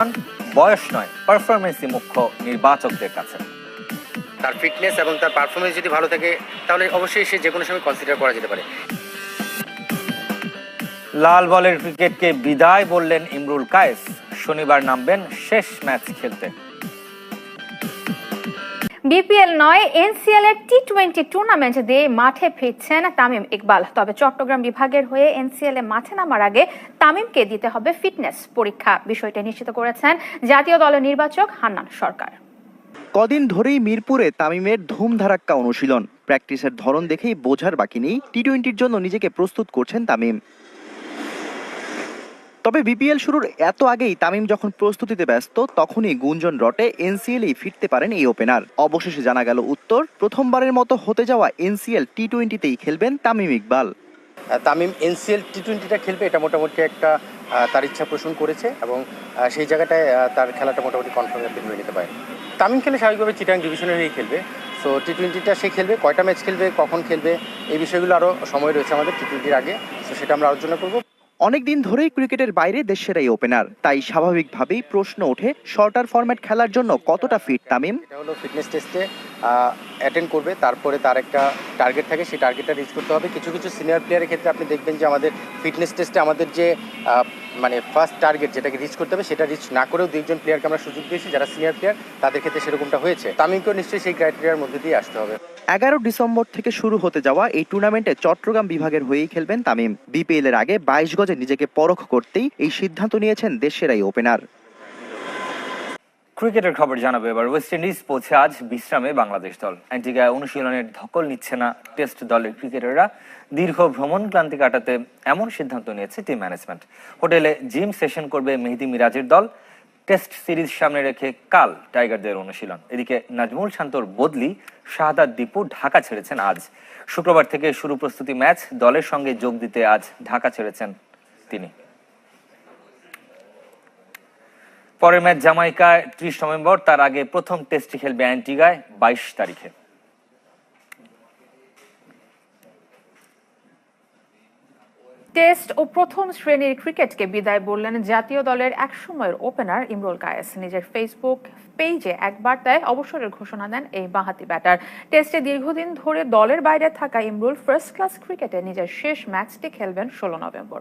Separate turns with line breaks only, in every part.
বয়স নয়, পারফরমেন্সই মুখ্য নির্বাচকদের কাছে।
তার ফিটনেস এবং তার পারফরমেন্স যদি ভালো থাকে তাহলে অবশ্যই সে যে কোনো সময় কনসিডার করা যেতে পারে।
লাল বলের ক্রিকেটকে বিদায় বললেন ইমরুল কায়েস। শনিবার নামবেন শেষ ম্যাচ খেলতে।
বিপিএল নয়, এনসিএল এর টি-20 টুর্নামেন্ট দিয়ে মাঠে ফিরছেন তামিম ইকবাল। তবে চট্টগ্রাম বিভাগের হয়ে এনসিএল এ মাঠে নামার আগে তামিমকে দিতে হবে ফিটনেস পরীক্ষা। বিষয়টি নিশ্চিত করেছেন জাতীয় দলের নির্বাচক হান্নান সরকার।
কদিন ধরেই মিরপুরে তামিমের ধুমধারাক্কা অনুশীলন। প্র্যাকটিসের ধরন দেখেই বোঝার বাকি নেই টি-20-র জন্য নিজেকে প্রস্তুত করছেন তামিম। তবে বিপিএল শুরুর এত আগেই তামিম যখন প্রস্তুতিতে ব্যস্ত, তখনই গুঞ্জন রটে এনসিএলেই ফিরতে পারেন এই ওপেনার। অবশেষে জানা গেল উত্তর, প্রথমবারের মতো হতে যাওয়া এনসিএল টি-20-তেই খেলবেন তামিম ইকবাল।
তামিম এনসিএল টি-20টা খেলবে, এটা মোটামুটি একটা তার ইচ্ছা পোষণ করেছে এবং সেই জায়গাটায় তার খেলাটা মোটামুটি কনফার্ম হয়ে নিতে পারে। তামিম খেলে স্বাভাবিকভাবে চিটাং ডিভিশনের হয়েই খেলবে। সো টি-20টা সে খেলবে, কয়টা ম্যাচ খেলবে, কখন খেলবে, এই বিষয়গুলো আরও সময় রয়েছে আমাদের টি-20-র আগে। সো সেটা আমরা আলোচনা করব।
অনেকদিন ধরেই ক্রিকেটের বাইরে দেশের এই ওপেনার, তাই স্বাভাবিকভাবেই প্রশ্ন ওঠে শর্টার ফরম্যাট খেলার জন্য কতটা ফিট তামিম।
এটা হলো ফিটনেস টেস্টে অ্যাটেন্ড করবে, তারপরে তার একটা টার্গেট থাকে, সেই টার্গেটটা রিচ করতে হবে। কিছু কিছু সিনিয়র প্লেয়ারের ক্ষেত্রে আপনি দেখবেন যে আমাদের ফিটনেস টেস্টে আমাদের যে মানে ফার্স্ট টার্গেট যেটাকে রিচ করতে হবে, সেটা রিচ না করেও দুইজন প্লেয়ারকে আমরা সুযোগ দিয়েছি যারা সিনিয়র প্লেয়ার, তাদের ক্ষেত্রে সেরকমটা হয়েছে। তামিমকেও নিশ্চয়ই সেই ক্রাইটেরিয়ার মধ্যে দিয়ে আসতে হবে।
11 ডিসেম্বর থেকে শুরু হতে যাওয়া এই টুর্নামেন্টে চট্টগ্রাম বিভাগের হয়েই খেলবেন তামিম। বিপিএল এর আগে 22 গজে নিজেকে পরখ করতেই এই সিদ্ধান্ত নিয়েছেন দেশের এই ওপেনার।
ক্রিকেটের খবর জানাবো এবার। ওয়েস্ট ইন্ডিজ পৌঁছে আজ বিশ্রামে বাংলাদেশ দল। অ্যান্টিগায় অনুশীলনের ধকল নিচ্ছে না টেস্ট দলের ক্রিকেটাররা। দীর্ঘ ভ্রমণ ক্লান্তি কাটাতে এমন সিদ্ধান্ত নিয়েছে টিম ম্যানেজমেন্ট। হোটেলে জিম সেশন করবে মেহেদী মিরাজের দল। টেস্ট সিরিজ সামনে রেখে কাল টাইগারদের অনুশীলন। এদিকে নাজমুল শান্তর বদলি শাহাদাত দীপু ঢাকা ছেড়েছেন আজ। শুক্রবার থেকে শুরু প্রস্তুতি ম্যাচ। দলের সঙ্গে যোগ দিতে আজ ঢাকা ছেড়েছেন তিনি। পরের ম্যাচ জামাইকায় 30 নভেম্বর। তার আগে প্রথম টেস্টটি খেলবে অ্যান্টিগায় 22 তারিখে।
টেস্ট ও প্রথম শ্রেণীর ক্রিকেটকে বিদায় বললেন জাতীয় দলের একসময়ের ওপেনার ইমরুল কায়েস। নিজের ফেসবুক পেজে এক বার্তায় অবসরের ঘোষণা দেন এই বাঁহাতি ব্যাটার। টেস্টে দীর্ঘদিন ধরে দলের বাইরে থাকা ইমরুল ফার্স্ট ক্লাস ক্রিকেটে নিজের শেষ ম্যাচটি খেলবেন 16 নভেম্বর।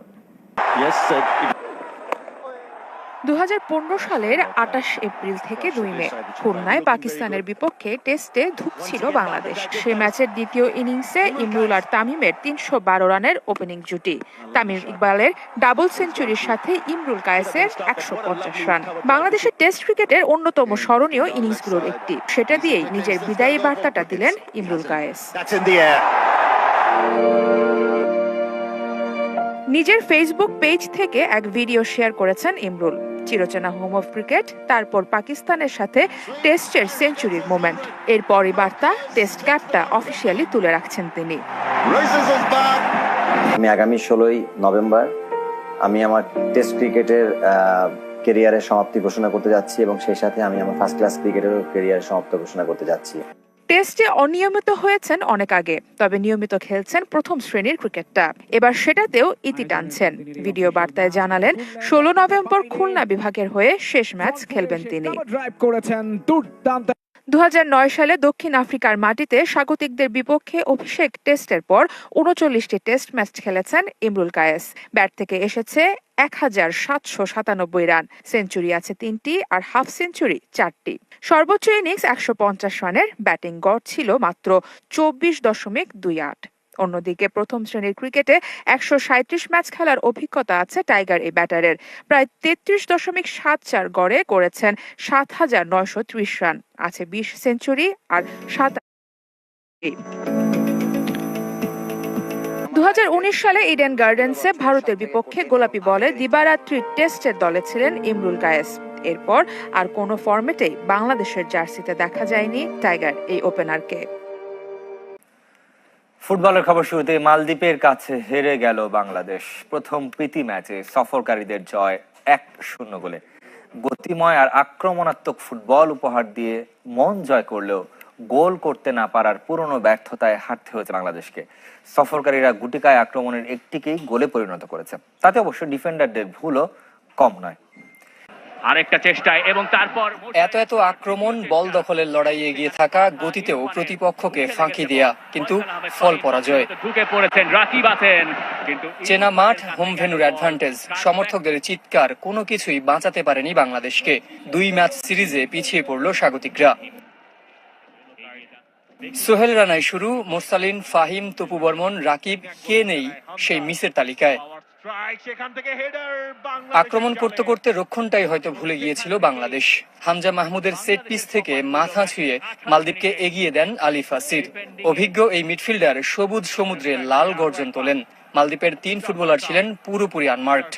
2015 সালের 28 এপ্রিল থেকে 2 মে খুলনায় পাকিস্তানের বিপক্ষে টেস্টে ধুঁকছিল বাংলাদেশ। সে ম্যাচের দ্বিতীয় ইনিংসে ইমরুল আর তামিমের 312 রানের ওপেনিং জুটি। তামিম ইকবালের ডাবল সেঞ্চুরির সাথে ইমরুল কায়েসের 150 রান বাংলাদেশের টেস্ট ক্রিকেটের অন্যতম স্মরণীয় ইনিংসগুলোর একটি। সেটা দিয়েই নিজের বিদায়ী বার্তাটা দিলেন ইমরুল কায়েস। নিজের ফেসবুক পেজ থেকে এক ভিডিও শেয়ার করেছেন ইমরুল। চিরচেনা হোম অফ ক্রিকেট, তারপর পাকিস্তানের সাথে টেস্টের সেঞ্চুরির মোমেন্ট। এরপরই বার্তা, টেস্ট ক্যাপটা অফিসিয়ালি তুলে রাখছেন তিনি।
আমি আগামী 16 নভেম্বর আমি আমার টেস্ট ক্রিকেটের ক্যারিয়ারের সমাপ্তি ঘোষণা করতে যাচ্ছি এবং সেই সাথে আমি আমার ফার্স্ট ক্লাস ক্রিকেটের ক্যারিয়ারের সমাপ্তি ঘোষণা করতে যাচ্ছি।
টেস্টে অনিয়মিত হয়েছেন অনেক আগে, তবে নিয়মিত খেলছেন প্রথম শ্রেণীর ক্রিকেটটা। এবার সেটাতেও ইতি টানছেন। ভিডিও বার্তায় জানালেন 16 নভেম্বর খুলনা বিভাগের হয়ে শেষ ম্যাচ খেলবেন তিনি। 2009 সালে দক্ষিণ আফ্রিকার মাটিতে স্বাগতিকদের বিপক্ষে অভিষেক টেস্টের পর 39টি টেস্ট ম্যাচ খেলেছেন ইমরুল কায়েস। ব্যাট থেকে এসেছে 1797 রান, সেঞ্চুরি আছে 3টি আর হাফ সেঞ্চুরি 4টি। সর্বোচ্চ ইনিংস 150 রানের, ব্যাটিং গড় ছিল মাত্র 24.28। অন্যদিকে প্রথম শ্রেণীর ক্রিকেটে 137 ম্যাচ খেলার অভিজ্ঞতা আছে টাইগার এই ব্যাটারের। প্রায় 33.74 গড়ে করেছেন 7930 রান, আছে 20 সেঞ্চুরি আর 7। 2019 সালে ইডেন গার্ডেন্সে ভারতের বিপক্ষে গোলাপি বলে দিবারাত্রি টেস্টের দলে ছিলেন ইমরুল কায়েস। এরপর আর কোনো ফরম্যাটেই বাংলাদেশের জার্সিতে দেখা যায়নি টাইগার এই ওপেনারকে।
ফুটবলের খবর শুরুতে মালদ্বীপের কাছে হেরে গেল বাংলাদেশ। প্রথম প্রীতি ম্যাচে সফরকারীদের জয় 1-0 গোলে। গতিময় আর আক্রমণাত্মক ফুটবল উপহার দিয়ে মন জয় করলেও গোল করতে না পারার পুরনো ব্যর্থতায় হারতে হয়েছে বাংলাদেশকে। সফরকারীরা গুটিকায় আক্রমণের একটিকেই গোলে পরিণত করেছে। তাতে অবশ্য ডিফেন্ডারদের ভুলও কম নয়।
আরেকটা চেষ্টায় এবং তারপর
এত আক্রমণ, বল দখলের লড়াইয়ে এগিয়ে থাকা, গতিতেও প্রতিপক্ষকে ফাঁকি দেয়া, কিন্তু ফল পরাজয়।
ঢুকে পড়েছেন, রাকিব আছেন, কিন্তু
চেনা মাঠ, হোম ভেন্যুর অ্যাডভান্টেজ, সমর্থকদের চিৎকার কোনো কিছুই বাঁচাতে পারেনি বাংলাদেশকে। 2 ম্যাচ সিরিজে পিছিয়ে পড়ল স্বাগতিকরা। সোহেল রানাই শুরু, মোরসালিন, ফাহিম, তপু বর্মন, রাকিব, কে নেই সেই মিসের তালিকায়। আক্রমণ করতে করতে রক্ষণটাই হয়তো ভুলে গিয়েছিল বাংলাদেশ। হামজা মাহমুদের সেট পিস থেকে মাথা ছুঁয়ে মালদ্বীপকে এগিয়ে দেন আলী ফাসির। অভিজ্ঞ এই মিডফিল্ডার সবুজ সমুদ্রে লাল গর্জন তোলেন। মালদ্বীপের 3 ফুটবলার ছিলেন পুরোপুরি আনমার্কড।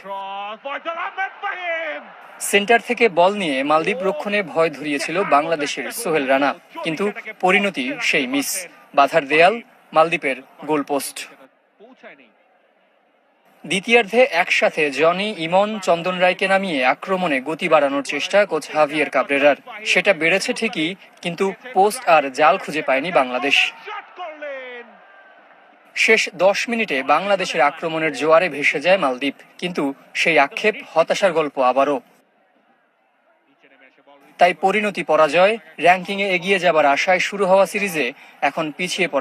সেন্টার থেকে বল নিয়ে মালদ্বীপ রক্ষণে ভয় ধরিয়েছিল বাংলাদেশের সোহেল রানা, কিন্তু পরিণতি সেই মিস। বাধার দেয়াল, মালদ্বীপের গোলপোস্ট। দ্বিতীয়ার্ধে একসাথে জনি, ইমন, চন্দন রায়কে নামিয়ে আক্রমণে গতি বাড়ানোর চেষ্টা কোচ হাভিয়ের কাবরেরার। সেটা বেড়েছে ঠিকই, কিন্তু পোস্ট আর জাল খুঁজে পায়নি বাংলাদেশ। শেষ 10 মিনিটে বাংলাদেশের আক্রমণের জোয়ারে ভেসে যায় মালদ্বীপ, কিন্তু সেই আক্ষেপ হতাশার গল্প আবারও। তাই পরিণতি পরাজয়, র্যাঙ্কিংয়ে এগিয়ে যাবার আশায় শুরু হওয়া সিরিজে এখন পিছিয়ে পড়ে